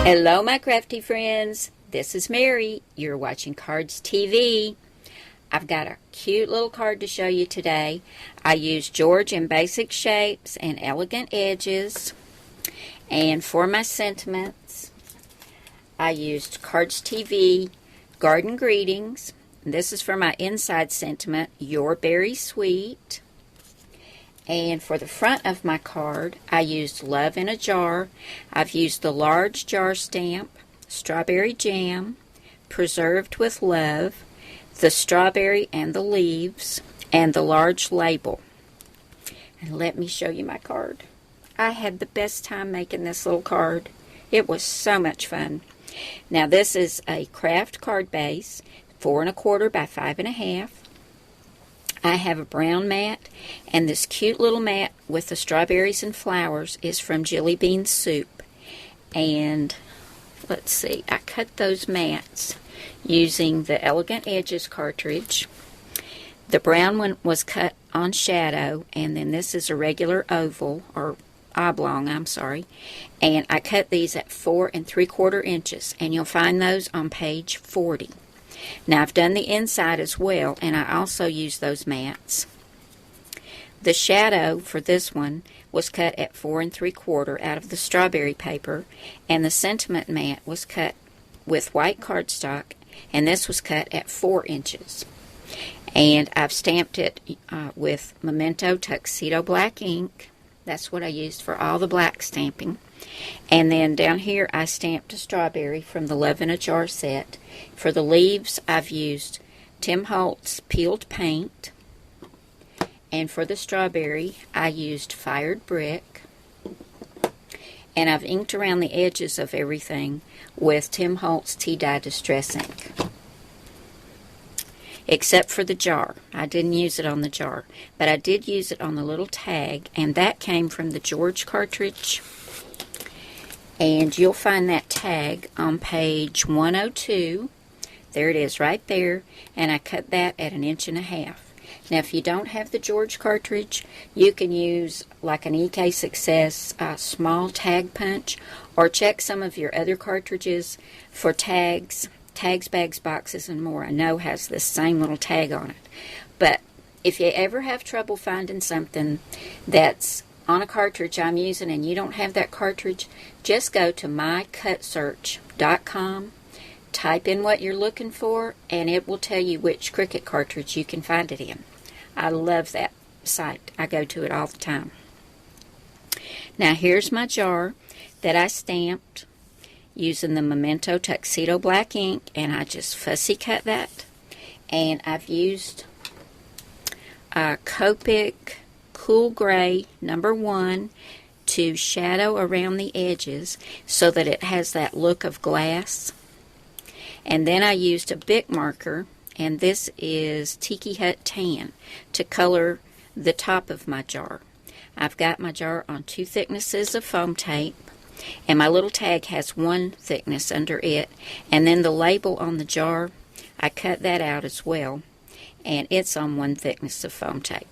Hello, my crafty friends. This is Mary. You're watching Cardz TV. I've got a cute little card to show you today. I used George in basic shapes and elegant edges. And for my sentiments, I used Cardz TV Garden Greetings. This is for my inside sentiment, You're Very Sweet. And for the front of my card, I used Love in a Jar. I've used the large jar stamp, Strawberry Jam, Preserved with Love, the strawberry and the leaves, and the large label. And let me show you my card. I had the best time making this little card. It was so much fun. Now this is a craft card base, 4 1/4 by 5 1/2. I have a brown mat, and this cute little mat with the strawberries and flowers is from Jelly Bean Soup. And let's see, I cut those mats using the Elegant Edges cartridge. The brown one was cut on shadow, and then this is a regular oval, or oblong, I'm sorry. And I cut these at 4 3/4 inches, and you'll find those on page 40. Now I've done the inside as well, and I also use those mats. The shadow for this one was cut at 4 3/4 out of the strawberry paper, and the sentiment mat was cut with white cardstock, and this was cut at 4 inches. And I've stamped it with Memento Tuxedo black ink. That's what I used for all the black stamping. And then down here I stamped a strawberry from the Love in a Jar set. For the leaves I've used Tim Holtz peeled paint. And for the strawberry I used fired brick. And I've inked around the edges of everything with Tim Holtz tea dye distress ink. Except for the jar. I didn't use it on the jar, but I did use it on the little tag, and that came from the George cartridge. And you'll find that tag on page 102. There it is right there, and I cut that at 1.5 inches. Now if you don't have the George cartridge, you can use like an EK Success small tag punch, or check some of your other cartridges for tags, bags, boxes, and more. I know has this same little tag on it. But if you ever have trouble finding something that's on a cartridge I'm using and you don't have that cartridge, just go to mycutsearch.com, type in what you're looking for, and it will tell you which Cricut cartridge you can find it in. I love that site. I go to it all the time. Now here's my jar that I stamped using the Memento Tuxedo black ink, and I just fussy cut that. And I've used Copic Cool Gray number 1 to shadow around the edges so that it has that look of glass. And then I used a Bic marker, and this is Tiki Hut Tan, to color the top of my jar. I've got my jar on 2 thicknesses of foam tape, and my little tag has 1 thickness under it, and then the label on the jar, I cut that out as well, and it's on 1 thickness of foam tape.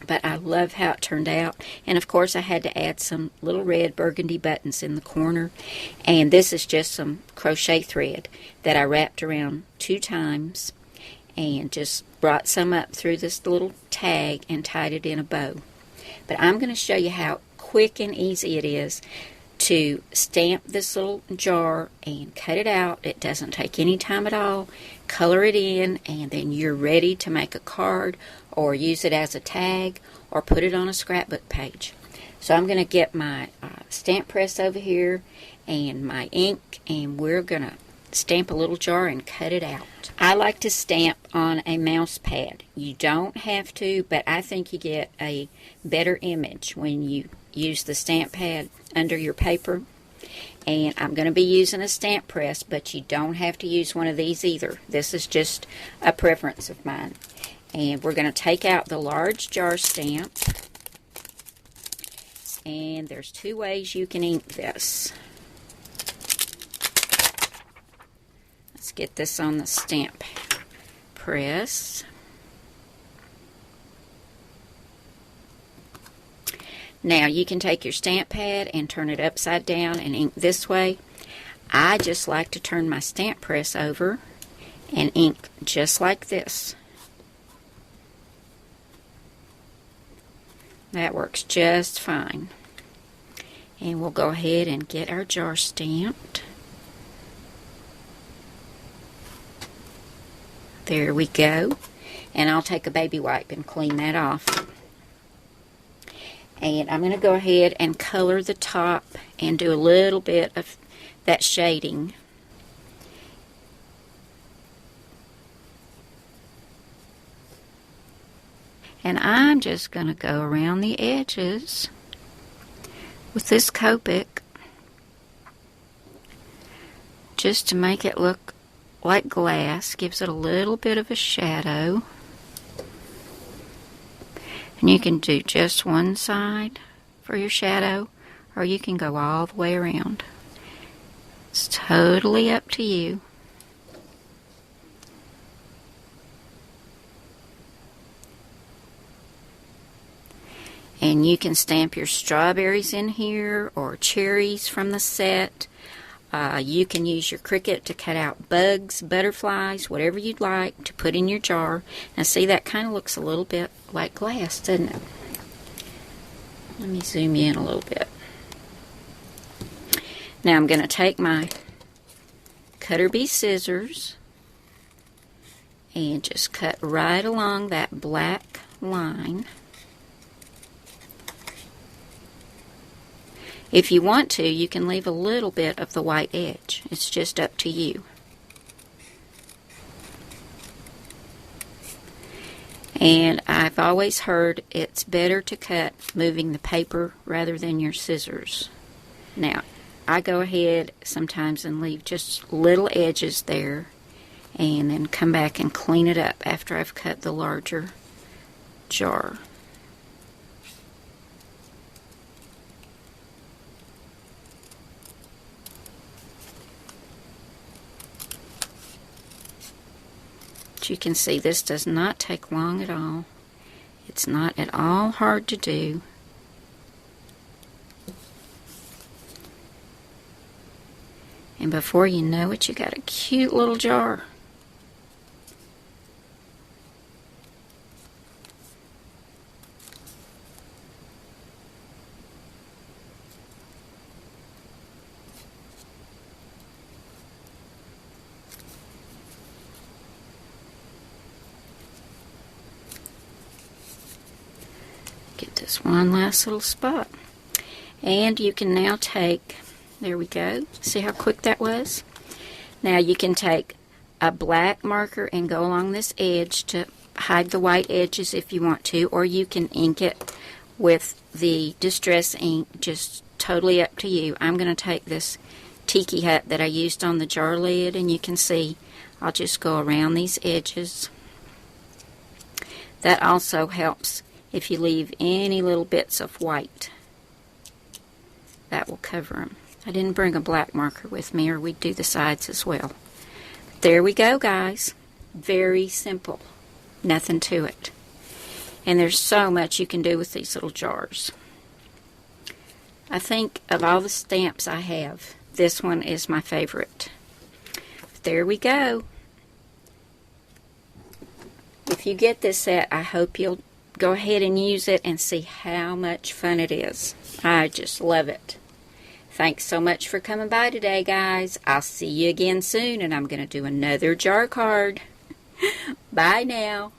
But I love how it turned out, and of course I had to add some little red burgundy buttons in the corner, and this is just some crochet thread that I wrapped around 2 times and just brought some up through this little tag and tied it in a bow. But I'm going to show you how quick and easy it is to stamp this little jar and cut it out. It doesn't take any time at all. Color it in, and then you're ready to make a card or use it as a tag or put it on a scrapbook page. So I'm going to get my stamp press over here and my ink, and we're going to stamp a little jar and cut it out. I like to stamp on a mouse pad. You don't have to, but I think you get a better image when you use the stamp pad under your paper. And I'm going to be using a stamp press, but you don't have to use one of these either. This is just a preference of mine. And we're going to take out the large jar stamp. And there's 2 ways you can ink this. Let's get this on the stamp press. Now you can take your stamp pad and turn it upside down and ink this way. I just like to turn my stamp press over and ink just like this. That works just fine. And we'll go ahead and get our jar stamped. There we go. And I'll take a baby wipe and clean that off. And I'm going to go ahead and color the top and do a little bit of that shading. And I'm just going to go around the edges with this Copic just to make it look like glass. Gives it a little bit of a shadow. And you can do just one side for your shadow, or you can go all the way around. It's totally up to you. And you can stamp your strawberries in here or cherries from the set. You can use your Cricut to cut out bugs, butterflies, whatever you'd like to put in your jar. Now see, that kind of looks a little bit like glass, doesn't it? Let me zoom in a little bit. Now I'm going to take my Cutter Bee scissors and just cut right along that black line. If you want to, you can leave a little bit of the white edge. It's just up to you. And I've always heard it's better to cut moving the paper rather than your scissors. Now, I go ahead sometimes and leave just little edges there and then come back and clean it up after I've cut the larger jar. You can see this does not take long at all. It's not at all hard to do. And before you know it, you got a cute little jar. Get this one last little spot. And you can now take, there we go, see how quick that was? Now you can take a black marker and go along this edge to hide the white edges if you want to, or you can ink it with the distress ink, just totally up to you. I'm going to take this tiki hut that I used on the jar lid, and you can see I'll just go around these edges. That also helps if you leave any little bits of white. That will cover them. I didn't bring a black marker with me, or we'd do the sides as well. But there we go, guys. Very simple. Nothing to it. And there's so much you can do with these little jars. I think of all the stamps I have, this one is my favorite. But there we go. If you get this set, I hope you'll go ahead and use it and see how much fun it is. I just love it. Thanks so much for coming by today, guys. I'll see you again soon, and I'm going to do another jar card. Bye now.